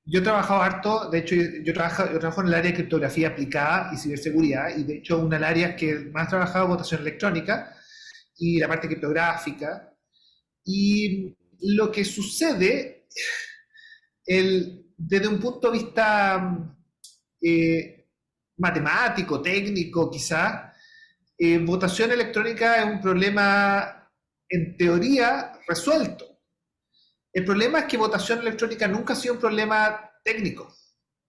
Yo he trabajado harto, de hecho yo trabajo en el área de criptografía aplicada y ciberseguridad, y de hecho una de las áreas que más he trabajado es votación electrónica y la parte criptográfica. Y lo que sucede, desde un punto de vista eh, matemático, técnico quizás, votación electrónica es un problema en teoría resuelto. El problema es que votación electrónica nunca ha sido un problema técnico.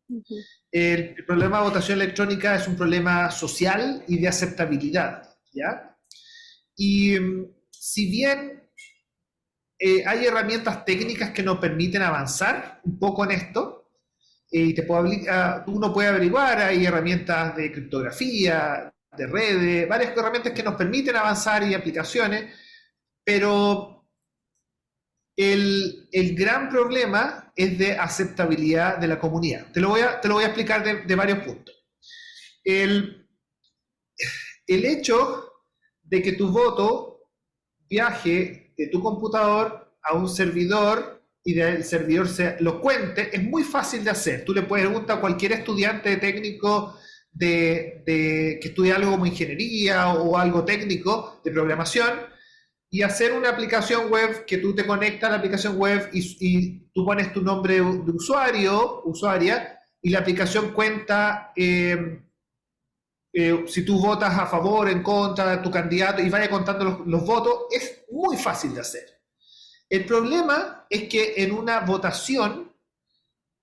Ujú. El problema de votación electrónica es un problema social y de aceptabilidad, ¿ya? Y si bien hay herramientas técnicas que nos permiten avanzar un poco en esto, y uno puede averiguar, hay herramientas de criptografía, de redes, varias herramientas que nos permiten avanzar y aplicaciones, pero el gran problema es de aceptabilidad de la comunidad. Te lo voy a explicar de varios puntos. El, el hecho de que tu voto viaje de tu computador a un servidor y del servidor lo cuente es muy fácil de hacer. Tú le puedes preguntar a cualquier estudiante técnico que estudia algo como ingeniería o algo técnico de programación y hacer una aplicación web que tú te conectas a la aplicación web y tú pones tu nombre de usuario, usuaria, y la aplicación cuenta si tú votas a favor, en contra de tu candidato y vaya contando los votos. Es muy fácil de hacer. El problema es que en una votación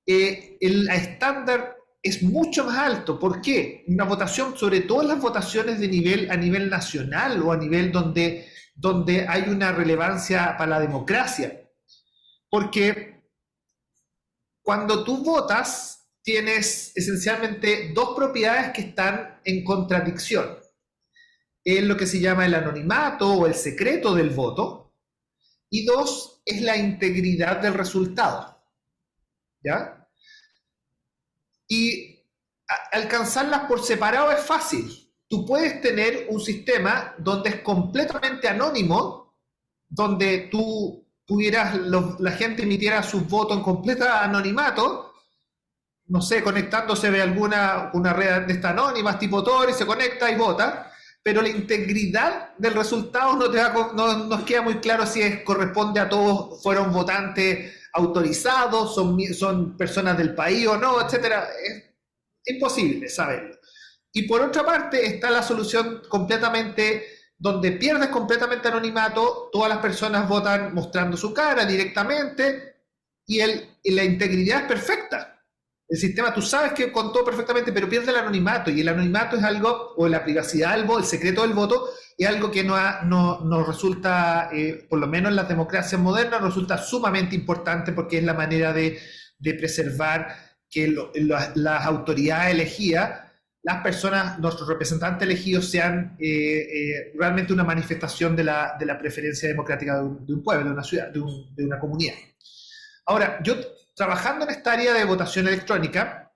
el estándar es mucho más alto. ¿Por qué? Una votación, sobre todo en las votaciones a nivel nacional o a nivel donde hay una relevancia para la democracia. Porque cuando tú votas, tienes esencialmente dos propiedades que están en contradicción. Es lo que se llama el anonimato o el secreto del voto, y dos, es la integridad del resultado. ¿Ya? Y alcanzarlas por separado es fácil. Tú puedes tener un sistema donde es completamente anónimo, donde la gente emitiera sus votos en completo anonimato, no sé, conectándose de una red de estas anónimas tipo Tor, y se conecta y vota, pero la integridad del resultado no nos queda muy claro si corresponde a todos, fueron votantes autorizados, son personas del país o no, etcétera. Es imposible saberlo. Y por otra parte está la solución completamente donde pierdes completamente anonimato, todas las personas votan mostrando su cara directamente y la integridad es perfecta. El sistema, tú sabes que contó perfectamente, pero pierde el anonimato, y el anonimato es algo, o la privacidad del voto, el secreto del voto, es algo que no resulta, por lo menos en las democracias modernas, resulta sumamente importante, porque es la manera de preservar que las autoridades elegidas, las personas, nuestros representantes elegidos, sean realmente una manifestación de la preferencia democrática de un pueblo, de una ciudad, de una comunidad. Ahora, yo trabajando en esta área de votación electrónica,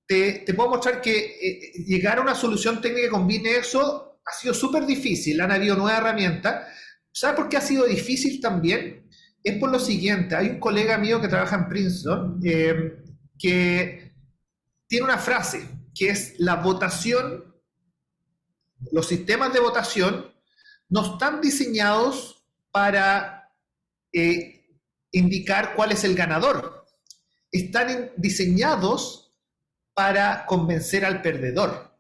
te puedo mostrar que llegar a una solución técnica que combine eso ha sido súper difícil. Han habido nuevas herramientas. ¿Sabes por qué ha sido difícil también? Es por lo siguiente. Hay un colega mío que trabaja en Princeton que tiene una frase que es: la votación, los sistemas de votación no están diseñados para indicar cuál es el ganador. Están diseñados para convencer al perdedor.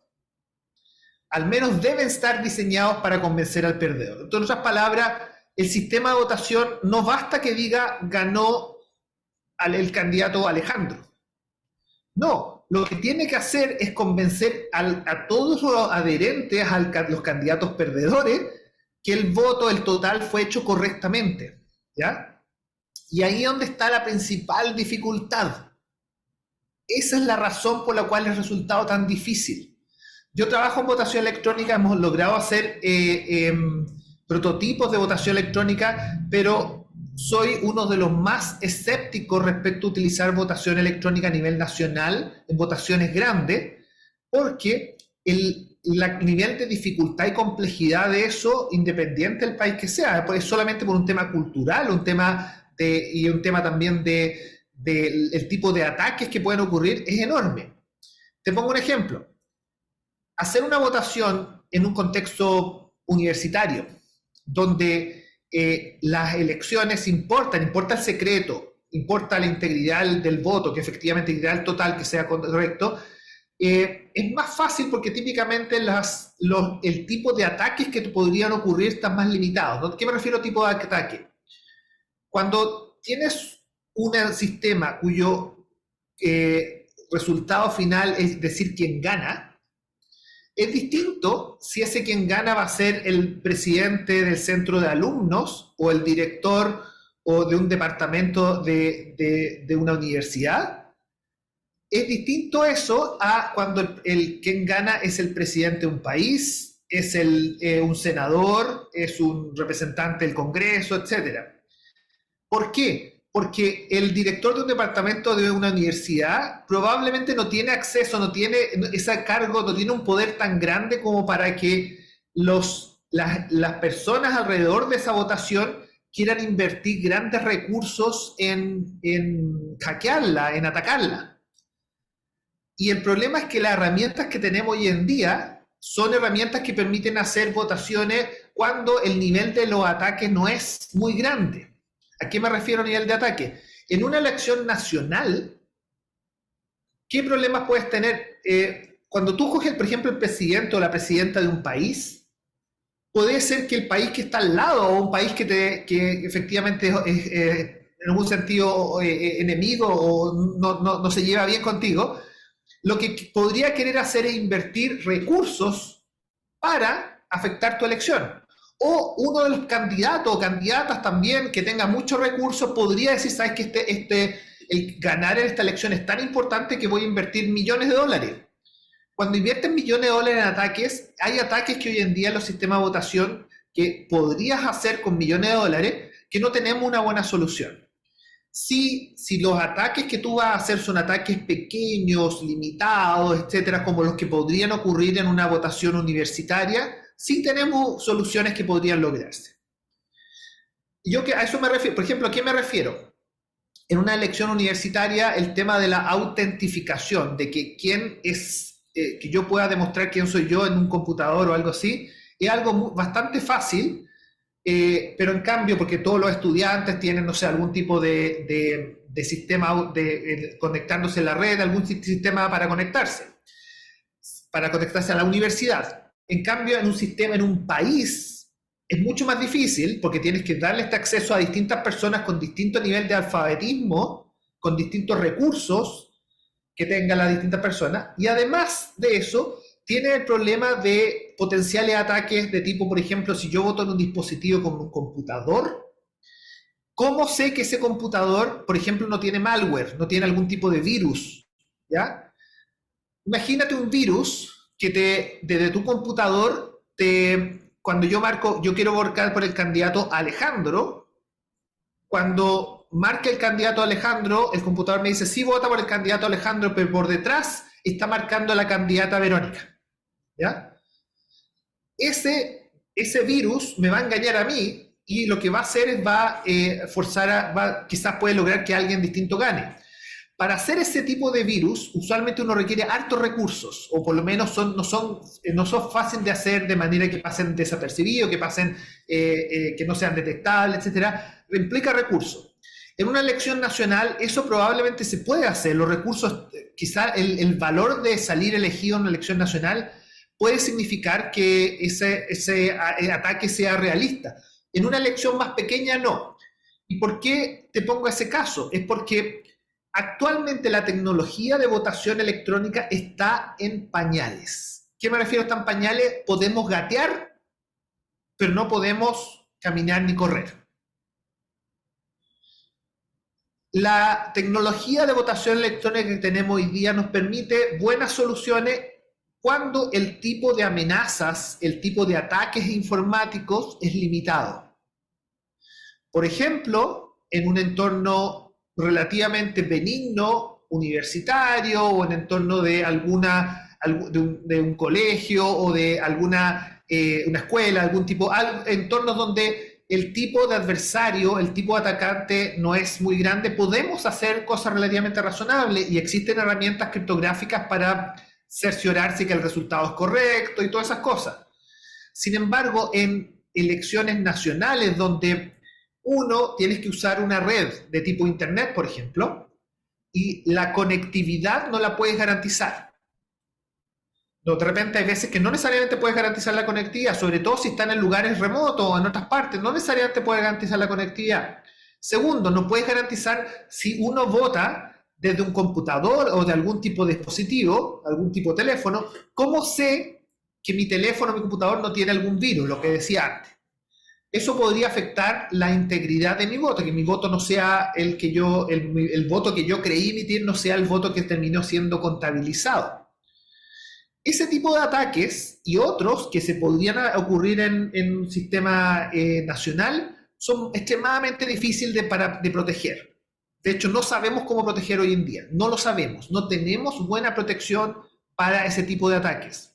Al menos deben estar diseñados para convencer al perdedor. En otras palabras, el sistema de votación no basta que diga ganó el candidato Alejandro. No, lo que tiene que hacer es convencer a todos los adherentes, los candidatos perdedores, que el voto, el total, fue hecho correctamente. ¿Ya? Y ahí es donde está la principal dificultad. Esa es la razón por la cual el resultado es tan difícil. Yo trabajo en votación electrónica, hemos logrado hacer prototipos de votación electrónica, pero soy uno de los más escépticos respecto a utilizar votación electrónica a nivel nacional en votaciones grandes, porque el nivel de dificultad y complejidad de eso, independiente del país que sea, pues es solamente por un tema cultural, y un tema también del tipo de ataques que pueden ocurrir es enorme. Te pongo un ejemplo. Hacer una votación en un contexto universitario, donde las elecciones importa el secreto, importa la integridad del voto, que efectivamente integridad total, que sea correcto, es más fácil porque típicamente el tipo de ataques que podrían ocurrir están más limitados, ¿no? ¿Qué me refiero a tipo de ataque? Cuando tienes un sistema cuyo resultado final es decir quién gana, es distinto si ese quien gana va a ser el presidente del centro de alumnos o el director o de un departamento de una universidad. Es distinto eso a cuando el quien gana es el presidente de un país, es un senador, es un representante del Congreso, etc. ¿Por qué? Porque el director de un departamento de una universidad probablemente no tiene acceso, no tiene ese cargo, no tiene un poder tan grande como para que las personas alrededor de esa votación quieran invertir grandes recursos en hackearla, en atacarla. Y el problema es que las herramientas que tenemos hoy en día son herramientas que permiten hacer votaciones cuando el nivel de los ataques no es muy grande. ¿A qué me refiero a nivel de ataque? En una elección nacional, ¿qué problemas puedes tener? Cuando tú coges, por ejemplo, el presidente o la presidenta de un país, puede ser que el país que está al lado o un país que efectivamente es en algún sentido enemigo o no se lleva bien contigo, lo que podría querer hacer es invertir recursos para afectar tu elección. O uno de los candidatos o candidatas también que tenga muchos recursos podría decir, sabes que el ganar en esta elección es tan importante que voy a invertir millones de dólares. Cuando invierten millones de dólares en ataques, hay ataques que hoy en día en los sistemas de votación que podrías hacer con millones de dólares que no tenemos una buena solución. Si los ataques que tú vas a hacer son ataques pequeños, limitados, etcétera, como los que podrían ocurrir en una votación universitaria, sí tenemos soluciones que podrían lograrse. Yo a eso me refiero, por ejemplo, ¿a qué me refiero? En una elección universitaria, el tema de la autentificación, de que que yo pueda demostrar quién soy yo en un computador o algo así, es algo bastante fácil. Pero en cambio, porque todos los estudiantes tienen, no sé, algún tipo de sistema conectándose en la red, algún sistema para conectarse a la universidad. En cambio, en un sistema, en un país, es mucho más difícil porque tienes que darle este acceso a distintas personas con distinto nivel de alfabetismo, con distintos recursos que tengan las distintas personas. Y además de eso, tiene el problema de potenciales ataques de tipo, por ejemplo, si yo voto en un dispositivo como un computador, ¿cómo sé que ese computador, por ejemplo, no tiene malware, no tiene algún tipo de virus? ¿Ya? Imagínate un virus que desde tu computador, cuando yo quiero votar por el candidato Alejandro, cuando marque el candidato Alejandro, el computador me dice, sí, vota por el candidato Alejandro, pero por detrás está marcando a la candidata Verónica. ¿Ya? Ese virus me va a engañar a mí y lo que va a hacer es quizás puede lograr que alguien distinto gane. Para hacer ese tipo de virus, usualmente uno requiere hartos recursos, o por lo menos no son fáciles de hacer de manera que pasen desapercibidos, que no sean detectables, etcétera. Implica recursos. En una elección nacional eso probablemente se puede hacer. Los recursos, quizás el valor de salir elegido en una elección nacional puede significar que ese ataque sea realista. En una elección más pequeña, no. ¿Y por qué te pongo ese caso? Es porque actualmente la tecnología de votación electrónica está en pañales. ¿Qué me refiero? Está en pañales. Podemos gatear, pero no podemos caminar ni correr. La tecnología de votación electrónica que tenemos hoy día nos permite buenas soluciones cuando el tipo de amenazas, el tipo de ataques informáticos es limitado. Por ejemplo, en un entorno relativamente benigno, universitario, o en entorno de un colegio o de una escuela, entornos donde el tipo de adversario, el tipo de atacante no es muy grande, podemos hacer cosas relativamente razonables y existen herramientas criptográficas para cerciorarse que el resultado es correcto y todas esas cosas. Sin embargo, en elecciones nacionales donde uno tienes que usar una red de tipo internet, por ejemplo, y la conectividad no la puedes garantizar. De repente hay veces que no necesariamente puedes garantizar la conectividad, sobre todo si están en lugares remotos o en otras partes, no necesariamente puedes garantizar la conectividad. Segundo, no puedes garantizar si uno vota desde un computador o de algún tipo de dispositivo, algún tipo de teléfono, ¿cómo sé que mi teléfono o mi computador no tiene algún virus? Lo que decía antes. Eso podría afectar la integridad de mi voto, que mi voto no sea el voto que yo creí emitir, no sea el voto que terminó siendo contabilizado. Ese tipo de ataques y otros que se podrían ocurrir en un sistema nacional son extremadamente difíciles de proteger. De hecho, no sabemos cómo proteger hoy en día. No lo sabemos. No tenemos buena protección para ese tipo de ataques.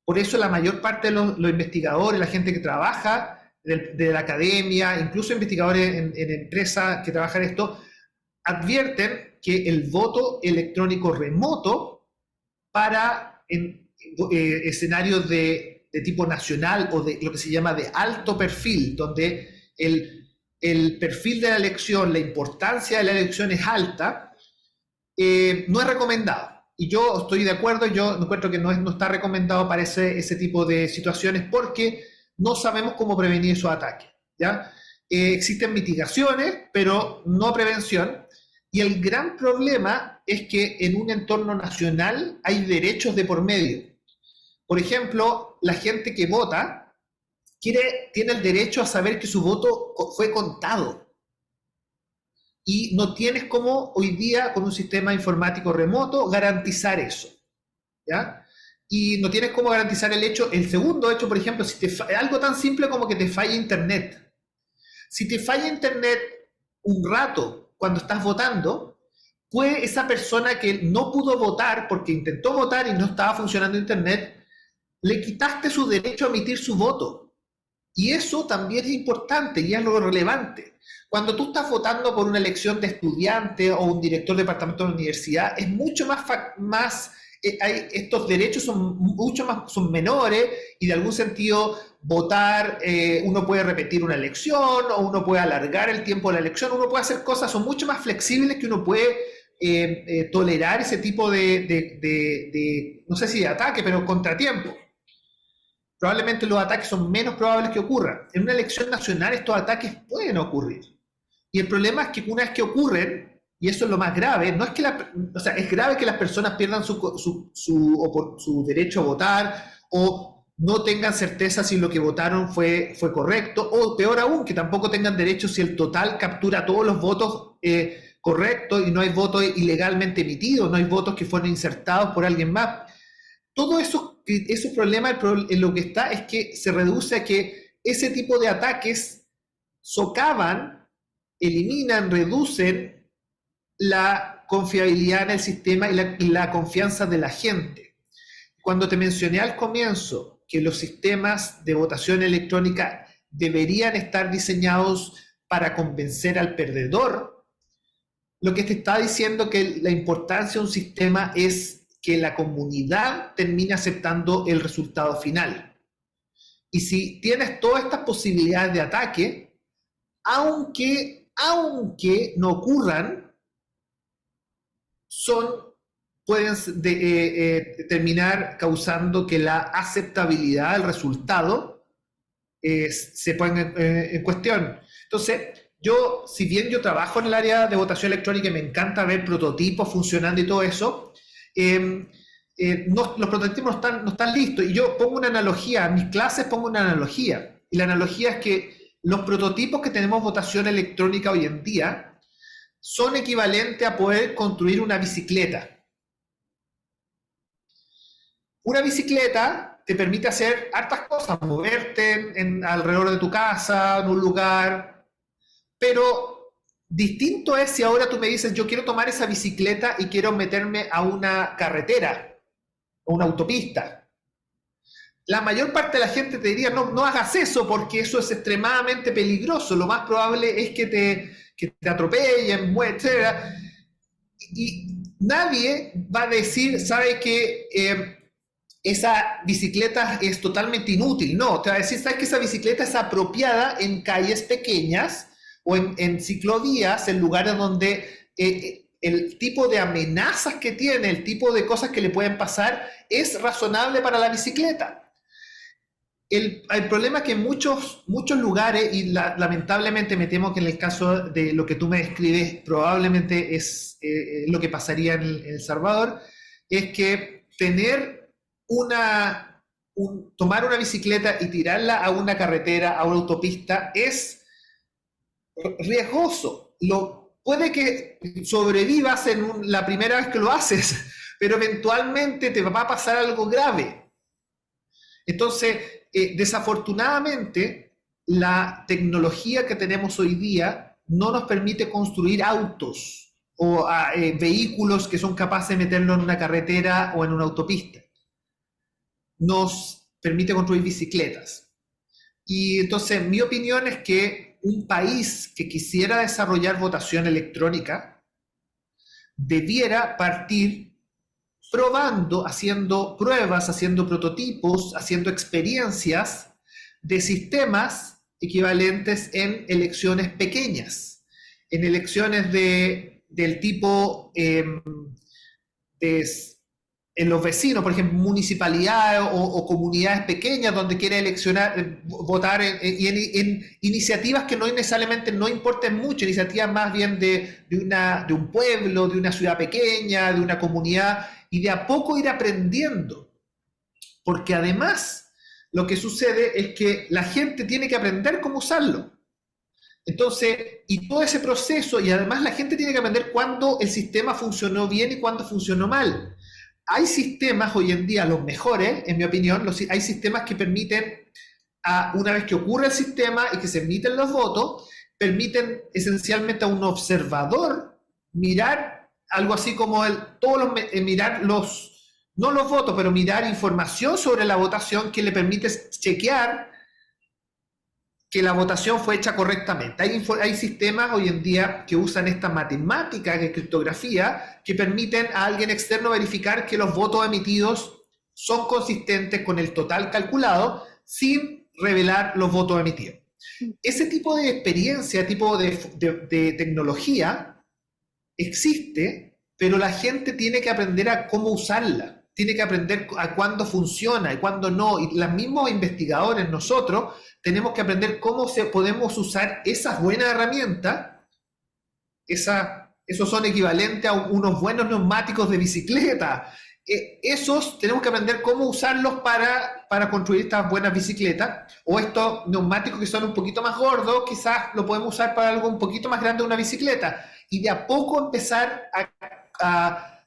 Por eso la mayor parte de los investigadores, la gente que trabaja de la academia, incluso investigadores en empresas que trabajan esto, advierten que el voto electrónico remoto para escenarios de tipo nacional o de lo que se llama de alto perfil, donde el perfil de la elección, la importancia de la elección es alta, no es recomendado. Y yo estoy de acuerdo, yo encuentro que no está recomendado para ese tipo de situaciones porque no sabemos cómo prevenir esos ataques, ¿ya? Existen mitigaciones, pero no prevención. Y el gran problema es que en un entorno nacional hay derechos de por medio. Por ejemplo, la gente que vota tiene el derecho a saber que su voto fue contado. Y no tienes como hoy día, con un sistema informático remoto, garantizar eso, ¿ya? Y no tienes cómo garantizar el segundo hecho, por ejemplo, algo tan simple como que te falla internet. Si te falla internet un rato cuando estás votando, puede esa persona que no pudo votar porque intentó votar y no estaba funcionando internet, le quitaste su derecho a emitir su voto. Y eso también es importante y es lo relevante. Cuando tú estás votando por una elección de estudiante o un director de departamento de la universidad, es mucho más estos derechos son menores y de algún sentido votar, uno puede repetir una elección o uno puede alargar el tiempo de la elección, uno puede hacer cosas, son mucho más flexibles que uno puede tolerar ese tipo no sé si de ataque, pero contratiempo. Probablemente los ataques son menos probables que ocurran. En una elección nacional estos ataques pueden ocurrir. Y el problema es que una vez que ocurren, y eso es lo más grave, no es que es grave que las personas pierdan su derecho a votar o no tengan certeza si lo que votaron fue correcto, o peor aún, que tampoco tengan derecho si el total captura todos los votos correctos y no hay votos ilegalmente emitidos, no hay votos que fueron insertados por alguien más. Todo eso, esos problemas, en lo que está es que se reduce a que ese tipo de ataques socavan, eliminan, reducen la confiabilidad en el sistema y la confianza de la gente. Cuando te mencioné al comienzo que los sistemas de votación electrónica deberían estar diseñados para convencer al perdedor, lo que te está diciendo que la importancia de un sistema es que la comunidad termine aceptando el resultado final. Y si tienes todas estas posibilidades de ataque, aunque no ocurran, pueden terminar causando que la aceptabilidad del resultado se ponga en cuestión. Entonces, si bien yo trabajo en el área de votación electrónica y me encanta ver prototipos funcionando y todo eso, los prototipos no están listos. Y yo pongo una analogía, en mis clases pongo una analogía. Y la analogía es que los prototipos que tenemos votación electrónica hoy en día son equivalentes a poder construir una bicicleta. Una bicicleta te permite hacer hartas cosas, moverte alrededor de tu casa, en un lugar, pero distinto es si ahora tú me dices, yo quiero tomar esa bicicleta y quiero meterme a una carretera o una autopista. la mayor parte de la gente te diría, no, no hagas eso porque eso es extremadamente peligroso, lo más probable es que te atropellen, etc. Y nadie va a decir, sabe que esa bicicleta es totalmente inútil. No, te va a decir, sabes que esa bicicleta es apropiada en calles pequeñas o en ciclovías, en lugares donde el tipo de amenazas que tiene, el tipo de cosas que le pueden pasar, es razonable para la bicicleta. El problema es que en muchos lugares, y lamentablemente me temo que en el caso de lo que tú me describes, probablemente es lo que pasaría en El Salvador, es que tomar una bicicleta y tirarla a una carretera, a una autopista, es riesgoso. Puede que sobrevivas la primera vez que lo haces, pero eventualmente te va a pasar algo grave. Entonces, desafortunadamente, la tecnología que tenemos hoy día no nos permite construir autos o vehículos que son capaces de meterlo en una carretera o en una autopista. Nos permite construir bicicletas. Y entonces, mi opinión es que un país que quisiera desarrollar votación electrónica debiera partir probando, haciendo pruebas, haciendo prototipos, haciendo experiencias de sistemas equivalentes en elecciones pequeñas, en elecciones del tipo en los vecinos, por ejemplo, municipalidades o comunidades pequeñas donde quiere votar y en iniciativas que no necesariamente no importen mucho, iniciativas más bien de un pueblo, de una ciudad pequeña, de una comunidad, y de a poco ir aprendiendo. Porque además lo que sucede es que la gente tiene que aprender cómo usarlo. Entonces, y todo ese proceso, y además la gente tiene que aprender cuándo el sistema funcionó bien y cuándo funcionó mal. Hay sistemas hoy en día, los mejores, en mi opinión, hay sistemas que permiten, una vez que ocurre el sistema y que se emiten los votos, permiten esencialmente a un observador mirar algo así como mirar no los votos, pero mirar información sobre la votación que le permite chequear que la votación fue hecha correctamente. Hay sistemas hoy en día que usan esta matemática de criptografía que permiten a alguien externo verificar que los votos emitidos son consistentes con el total calculado sin revelar los votos emitidos. Ese tipo de experiencia, tipo de tecnología existe, pero la gente tiene que aprender a cómo usarla, tiene que aprender a cuándo funciona y cuándo no, y los mismos investigadores, nosotros, tenemos que aprender cómo podemos usar esas buenas herramientas, esos son equivalentes a unos buenos neumáticos de bicicleta, esos tenemos que aprender cómo usarlos para construir estas buenas bicicletas, o estos neumáticos que son un poquito más gordos, quizás lo podemos usar para algo un poquito más grande de una bicicleta, y de a poco empezar a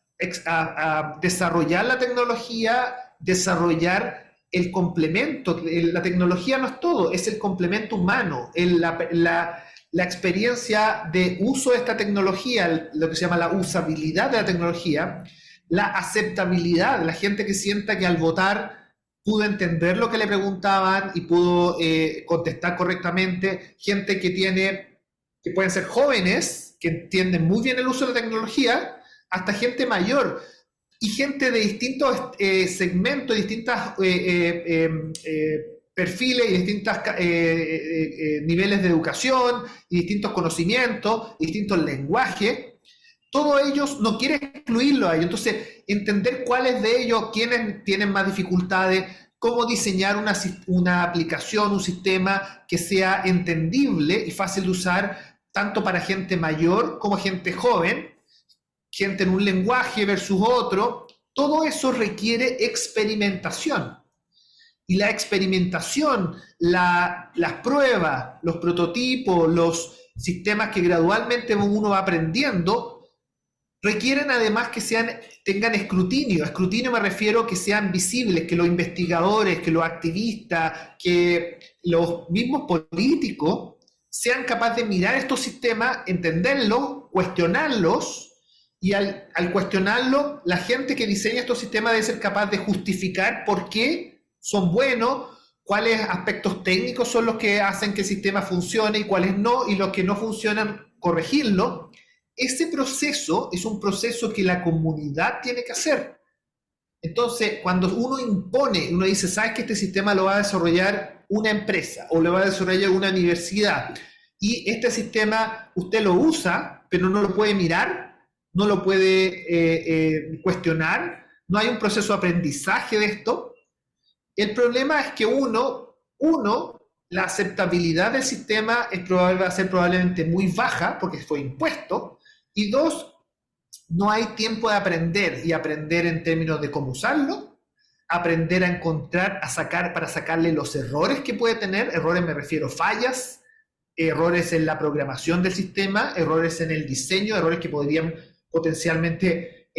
desarrollar la tecnología, desarrollar el complemento. La tecnología no es todo, es el complemento humano, la experiencia de uso de esta tecnología, lo que se llama la usabilidad de la tecnología, la aceptabilidad, la gente que sienta que al votar pudo entender lo que le preguntaban y pudo contestar correctamente, gente que pueden ser jóvenes, que entienden muy bien el uso de la tecnología, hasta gente mayor y gente de distintos segmentos, distintos perfiles y distintos niveles de educación y distintos conocimientos, y distintos lenguajes. Todos ellos no quieren excluirlo a ellos. Entonces, entender cuáles de ellos, quiénes tienen más dificultades, cómo diseñar una aplicación, un sistema que sea entendible y fácil de usar tanto para gente mayor como gente joven, gente en un lenguaje versus otro, todo eso requiere experimentación. Y la experimentación, las pruebas, los prototipos, los sistemas que gradualmente uno va aprendiendo, requieren además que tengan escrutinio. Escrutinio me refiero a que sean visibles, que los investigadores, que los activistas, que los mismos políticos sean capaces de mirar estos sistemas, entenderlos, cuestionarlos, y al cuestionarlo, la gente que diseña estos sistemas debe ser capaz de justificar por qué son buenos, cuáles aspectos técnicos son los que hacen que el sistema funcione y cuáles no, y los que no funcionan, corregirlo. Ese proceso es un proceso que la comunidad tiene que hacer. Entonces, cuando uno impone, uno dice, ¿sabes que este sistema lo va a desarrollar una empresa o lo va a desarrollar una universidad? Y este sistema usted lo usa, pero no lo puede mirar, no lo puede cuestionar, no hay un proceso de aprendizaje de esto. El problema es que la aceptabilidad del sistema va a ser probablemente muy baja porque fue impuesto, y dos, no hay tiempo de aprender y aprender en términos de cómo usarlo, aprender a encontrar, para sacarle los errores que puede tener. Errores me refiero a fallas, errores en la programación del sistema, errores en el diseño, errores que podrían potencialmente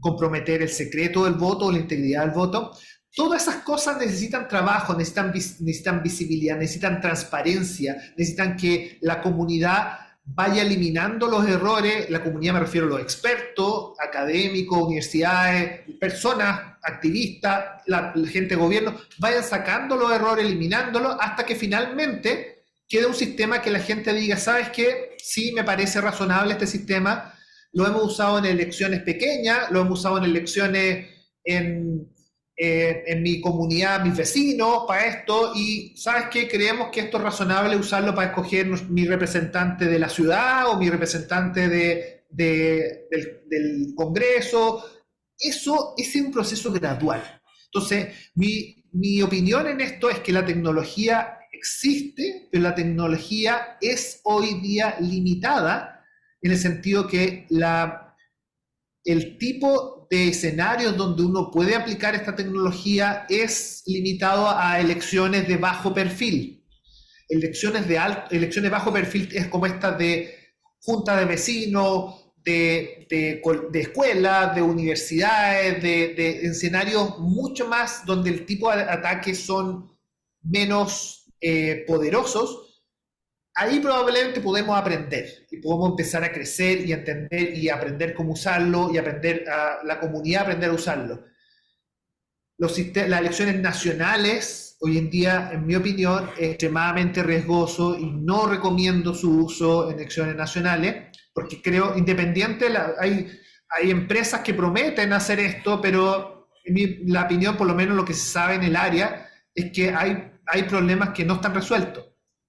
comprometer el secreto del voto o la integridad del voto. Todas esas cosas necesitan trabajo, necesitan visibilidad, necesitan transparencia, necesitan que la comunidad vaya eliminando los errores. La comunidad me refiero a los expertos, académicos, universidades, personas, activistas, la gente de gobierno, vayan sacando los errores, eliminándolos, hasta que finalmente quede un sistema que la gente diga, ¿sabes qué? Sí, me parece razonable este sistema, lo hemos usado en elecciones pequeñas, lo hemos usado en elecciones en mi comunidad, mis vecinos, para esto, y ¿sabes qué? Creemos que esto es razonable usarlo para escoger mi representante de la ciudad o mi representante del Congreso. Eso es un proceso gradual. Entonces, mi opinión en esto es que la tecnología existe, pero la tecnología es hoy día limitada en el sentido que el tipo de escenarios donde uno puede aplicar esta tecnología es limitado a elecciones de bajo perfil. Elecciones de bajo perfil es como estas de junta de vecinos, de escuelas, de universidades, de escenarios mucho más donde el tipo de ataques son menos poderosos. Ahí probablemente podemos aprender y podemos empezar a crecer y entender y aprender cómo usarlo y aprender a la comunidad a aprender a usarlo. Las elecciones nacionales, hoy en día, en mi opinión, es extremadamente riesgoso y no recomiendo su uso en elecciones nacionales, porque creo, hay empresas que prometen hacer esto, pero la opinión, por lo menos lo que se sabe en el área, es que hay problemas que no están resueltos.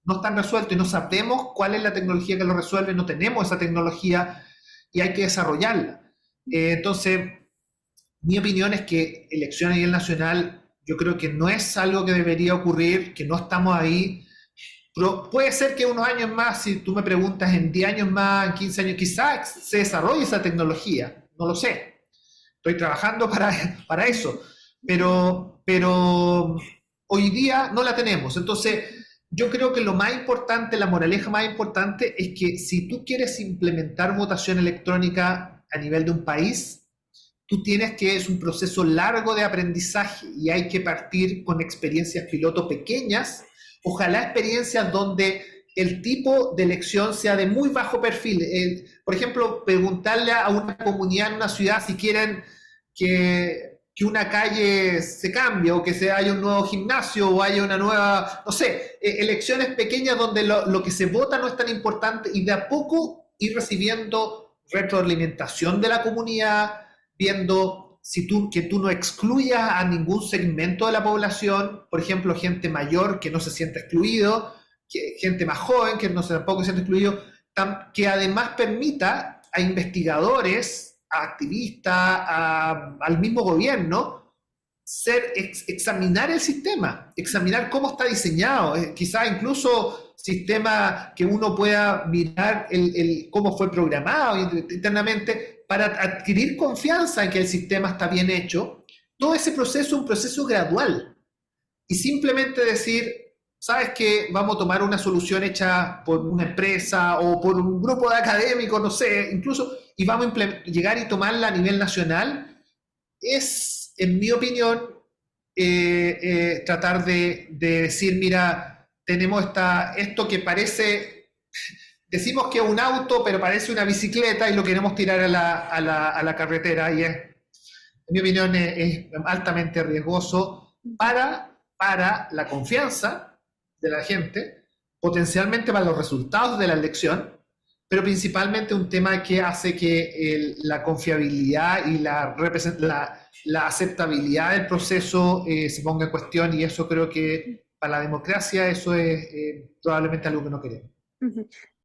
No están resueltos y no sabemos cuál es la tecnología que lo resuelve, no tenemos esa tecnología y hay que desarrollarla. Entonces, mi opinión es que elecciones a nivel nacional, yo creo que no es algo que debería ocurrir, que no estamos ahí. Pero puede ser que unos años más, si tú me preguntas en 10 años más, en 15 años, quizás se desarrolle esa tecnología, no lo sé. Estoy trabajando para eso, pero hoy día no la tenemos. Entonces, yo creo que lo más importante, la moraleja más importante es que si tú quieres implementar votación electrónica a nivel de un país, tú tienes que, es un proceso largo de aprendizaje y hay que partir con experiencias piloto pequeñas, ojalá experiencias donde el tipo de elección sea de muy bajo perfil. Por ejemplo, preguntarle a una comunidad en una ciudad si quieren que una calle se cambie o que haya un nuevo gimnasio o haya una nueva, no sé, elecciones pequeñas donde lo que se vota no es tan importante y de a poco ir recibiendo retroalimentación de la comunidad, viendo que tú no excluyas a ningún segmento de la población, por ejemplo, gente mayor que no se sienta excluido, gente más joven que tampoco se siente excluido, que además permita a investigadores, a activistas, al mismo gobierno, examinar el sistema, examinar cómo está diseñado, quizás incluso sistema que uno pueda mirar cómo fue programado internamente para adquirir confianza en que el sistema está bien hecho. Todo ese proceso es un proceso gradual y simplemente decir, ¿sabes qué? Vamos a tomar una solución hecha por una empresa o por un grupo de académicos, no sé, incluso, y vamos a llegar y tomarla a nivel nacional, es, en mi opinión, tratar de decir, mira, tenemos esto que parece, decimos que es un auto, pero parece una bicicleta y lo queremos tirar a la carretera, y en mi opinión, es altamente riesgoso para la confianza de la gente, potencialmente para los resultados de la elección, pero principalmente un tema que hace que la confiabilidad y la aceptabilidad del proceso se ponga en cuestión, y eso creo que para la democracia eso es probablemente algo que no queremos. Ujú.